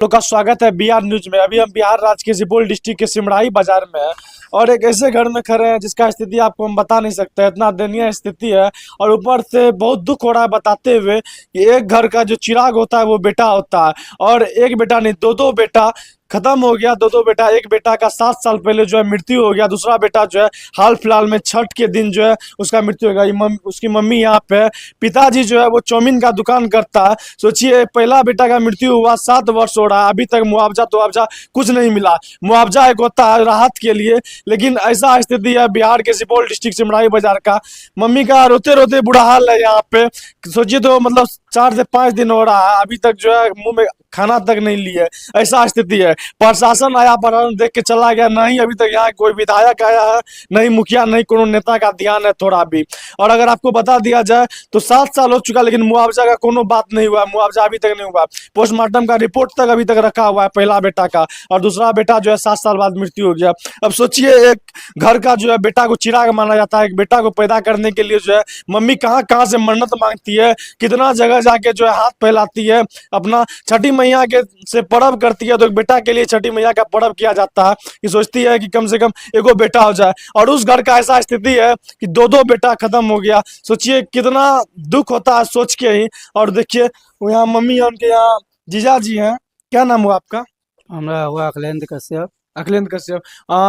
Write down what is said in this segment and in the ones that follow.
लोग का स्वागत है बिहार न्यूज में। अभी हम बिहार राज्य के सुपौल डिस्ट्रिक्ट के सिमराही बाजार में है और एक ऐसे घर में खड़े हैं जिसका स्थिति आपको हम बता नहीं सकते, इतना दयनीय स्थिति है। और ऊपर से बहुत दुख हो रहा है बताते हुए कि एक घर का जो चिराग होता है वो बेटा होता है, और एक बेटा नहीं दो बेटा खत्म हो गया। दो बेटा, एक बेटा का 7 साल पहले जो है मृत्यु हो गया, दूसरा बेटा जो है हाल फिलहाल में छठ के दिन जो है उसका मृत्यु हो गया। उसकी मम्मी यहाँ पे है। पिताजी जो है वो चाउमीन का दुकान करता है। सोचिए, पहला बेटा का मृत्यु हुआ, 7 वर्ष हो रहा है, अभी तक मुआवजा कुछ नहीं मिला। मुआवजा एक होता है राहत के लिए, लेकिन ऐसा स्थिति है बिहार के सुपौल डिस्ट्रिक्ट सिमराही बाजार का। मम्मी का रोते रोते बुरा हाल है यहाँ पे। सोचिए तो मतलब 4 से 5 दिन हो रहा है, अभी तक जो है मुंह में खाना तक नहीं लिए, ऐसा स्थिति है। प्रशासन आया, प्रशासन देख के चला गया, नहीं अभी तक यहाँ कोई विधायक आया है, नहीं मुखिया, नहीं कोनो नेता का ध्यान है थोड़ा भी। और अगर आपको बता दिया जाए तो 7 साल हो चुका, लेकिन मुआवजा का कोनो बात नहीं हुआ, मुआवजा अभी तक नहीं हुआ। पोस्टमार्टम का रिपोर्ट तक अभी तक रखा हुआ है पहला बेटा का, और दूसरा बेटा जो है 7 साल बाद मृत्यु हो गया। अब सोचिए, एक घर का जो है बेटा को चिराग माना जाता है, एक बेटा को पैदा करने के लिए जो है मम्मी कहाँ कहाँ से मन्नत मांगती है, कितना जगह जाके जो है हाथ फैलाती है, अपना छठी मैया के से पर्व करती है। तो एक बेटा के लिए छठी मैया का पर्व किया जाता है कि सोचती है कि कम से कम एगो बेटा हो जाए, और उस घर का ऐसा स्थिति है कि दो बेटा खत्म हो गया। सोचिए कितना दुख होता है सोच के ही। और देखिए यहाँ मम्मी है, उनके यहाँ जीजा जी हैं। क्या नाम हुआ आपका? हमारा हुआ अखिलेंद्र कश्यप। अखिलेंद्र कश्यप।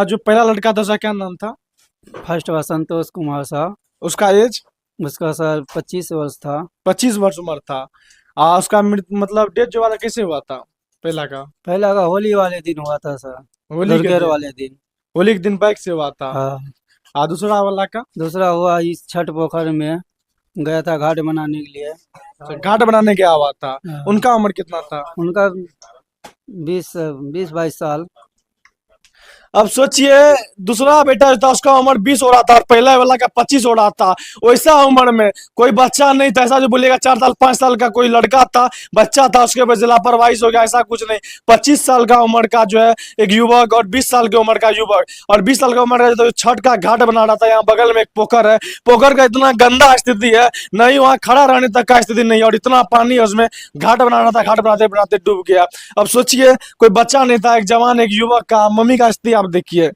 जो पहला लड़का था उसका क्या नाम था? फर्स्ट हुआ संतोष कुमार शाह। उसका एज? उसका सर 25 वर्ष था। 25 वर्ष उम्र था। उसका मतलब डेथ जो वाला कैसे हुआ था पहला का? पहला का होली वाले दिन हुआ था सर, होली के दिन? वाले दिन। होली के दिन बाइक से हुआ था। हाँ। दूसरा वाला का? दूसरा हुआ इस छठ पोखर में गया था घाट बनाने के लिए। घाट बनाने गया हुआ था। हाँ। उनका उम्र कितना था? उनका 20-22 साल। अब सोचिए, दूसरा बेटा जो था उसका उम्र 20 हो रहा था और पहला वाला का 25 हो रहा था। वैसा उम्र में कोई बच्चा नहीं था, ऐसा जो बोलेगा 4 साल 5 साल का कोई लड़का था, बच्चा था, उसके वजह से लापरवाही हो गया, ऐसा कुछ नहीं। 25 साल का उम्र का जो है एक युवक और 20 साल की उम्र का युवक, और 20 साल का उम्र का जो छठ का घाट बना रहा था, यहाँ बगल में एक पोखर है। पोखर का इतना गंदा स्थिति है, नहीं वहाँ खड़ा रहने तक का स्थिति नहीं, और इतना पानी है उसमें। घाट बना रहा था, घाट बनाते बनाते डूब गया। अब सोचिए, कोई बच्चा नहीं था, एक जवान, एक युवक का। मम्मी का स्थिति आप देखिए,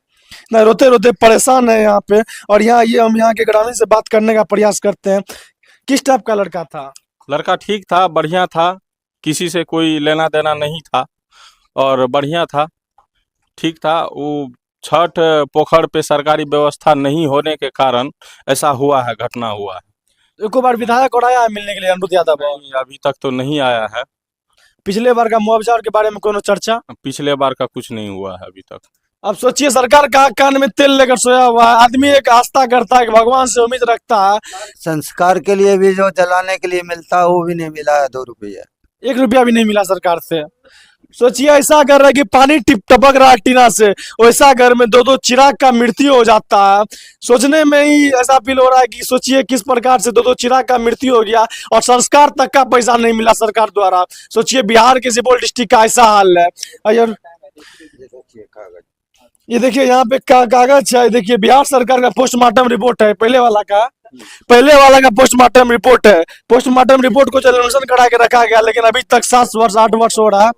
ना रोते रोते परेशान है यहाँ पे। और हम यहाँ के ग्रामीण से बात करने का प्रयास करते हैं। किस टाइप का लड़का था? लड़का ठीक था, बढ़िया था, किसी से कोई लेना देना नहीं था और बढ़िया था, ठीक था। वो छठ पोखर पे सरकारी व्यवस्था नहीं होने के कारण ऐसा हुआ है, घटना हुआ है। एक बार विधायक और आया है मिलने के लिए, अनिरुद्ध यादव? नहीं, अभी तक तो नहीं आया है। पिछले बार का मुआवजा के बारे में कोनो चर्चा? पिछले बार का कुछ नहीं हुआ है अभी तक। अब सोचिए, सरकार का कान में तेल लेकर सोया हुआ है। आदमी एक आस्था करता है, भगवान से उम्मीद रखता है। संस्कार के लिए भी जो जलाने के लिए मिलता है वो भी नहीं मिला है। 2 रुपया, 1 रुपया भी नहीं मिला सरकार से। सोचिए, ऐसा कर रहा है कि पानी टपक रहा है टीना से, वैसा घर में 2 चिराग का मृत्यु हो जाता है। सोचने में ही ऐसा फील हो रहा है कि सोचिए किस प्रकार से 2 चिराग का मृत्यु हो गया और संस्कार तक का पैसा नहीं मिला सरकार द्वारा। सोचिए, बिहार के सुपौल डिस्ट्रिक्ट का ऐसा हाल है। और ये देखिए यहाँ पे कागज है, देखिए बिहार सरकार का पोस्टमार्टम रिपोर्ट है। पहले वाला का पोस्टमार्टम रिपोर्ट है। पोस्टमार्टम रिपोर्ट को लेमिनेशन करा के रखा गया, लेकिन अभी तक 7 वर्ष 8 वर्ष हो रहा है।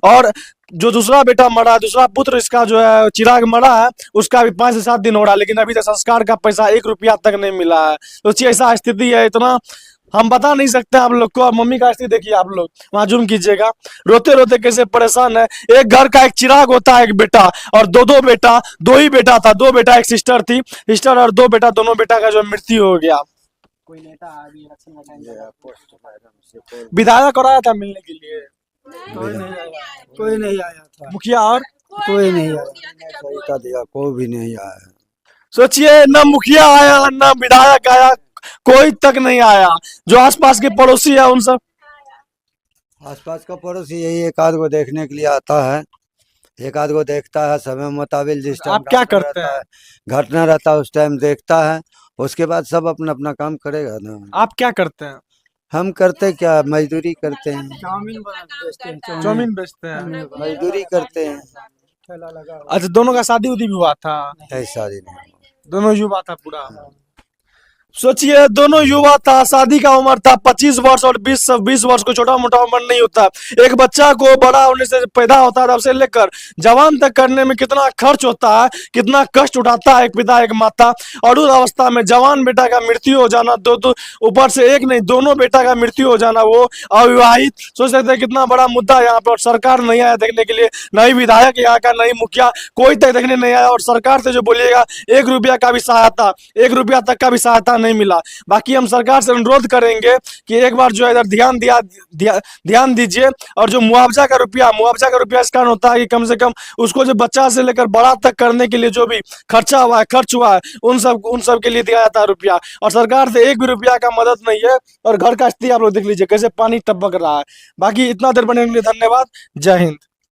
और जो दूसरा बेटा मरा, दूसरा पुत्र इसका जो है चिराग मरा है, उसका भी 5 से 7 दिन हो रहा है, लेकिन अभी तक संस्कार का पैसा 1 रुपया तक नहीं मिला है। सोचिए, ऐसा स्थिति है, इतना हम बता नहीं सकते आप लोग को। और मम्मी का स्थिति देखिए, आप लोग वहां जूम कीजिएगा, रोते रोते कैसे परेशान है। एक घर का एक चिराग होता है, एक बेटा, और दो बेटा, 2 ही बेटा था, 2 बेटा, एक सिस्टर थी, सिस्टर और 2 बेटा, दोनों बेटा का जो मृत्यु हो गया। कोई नेता विधायक और आया था मिलने के लिए? कोई नहीं आया था। मुखिया और कोई नहीं आया। कोई भी नहीं आया। सोचिए, न मुखिया आया न विधायक आया, कोई तक नहीं आया। जो आसपास के पड़ोसी है उन सब, आसपास का पड़ोसी यही एक आध को देखने के लिए आता है, एक आध को देखता है समय मुताबिक। जिस टाइम आप क्या करते हैं? घटना रहता है उस टाइम देखता है, उसके बाद सब अपना अपना काम करेगा ना। आप क्या करते हैं? हम करते क्या, मजदूरी करते हैं। चाउमीन बेचते हैं, मजदूरी करते हैं। अच्छा, दोनों का शादी उदी भी हुआ था? ऐसा ही नहीं, दोनों युवा था पूरा। सोचिए दोनों युवा था, शादी का उम्र था 25 वर्ष और 20 वर्ष को छोटा मोटा उम्र नहीं होता। एक बच्चा को बड़ा होने से पैदा होता है तब से लेकर जवान तक करने में कितना खर्च होता है, कितना कष्ट उठाता है एक पिता एक माता। और उस अवस्था में जवान बेटा का मृत्यु हो जाना, दो ऊपर से एक नहीं दोनों बेटा का मृत्यु हो जाना, वो अविवाहित, सोच सकते हैं कितना बड़ा मुद्दा है यहाँ पर। और सरकार नहीं आया देखने के लिए, नहीं विधायक यहाँ का, नहीं मुखिया, कोई तक देखने नहीं आया। और सरकार से जो बोलिएगा 1 रुपया का भी सहायता, 1 रुपया तक का भी सहायता नहीं मिला। बाकी हम सरकार से अनुरोध करेंगे कि एक बार जो है इधर ध्यान दीजिए। और जो मुआवजा का रुपया इस कारण होता है कि कम से कम उसको जो बच्चा से लेकर बड़ा तक करने के लिए जो भी खर्च हुआ है उन सब के लिए दिया जाता है रुपया। और सरकार से 1 भी रुपया का मदद नहीं है। और घर का स्थिति आप लोग देख लीजिए कैसे पानी टपक रहा है। बाकी इतना देर बने के लिए धन्यवाद। जय हिंद।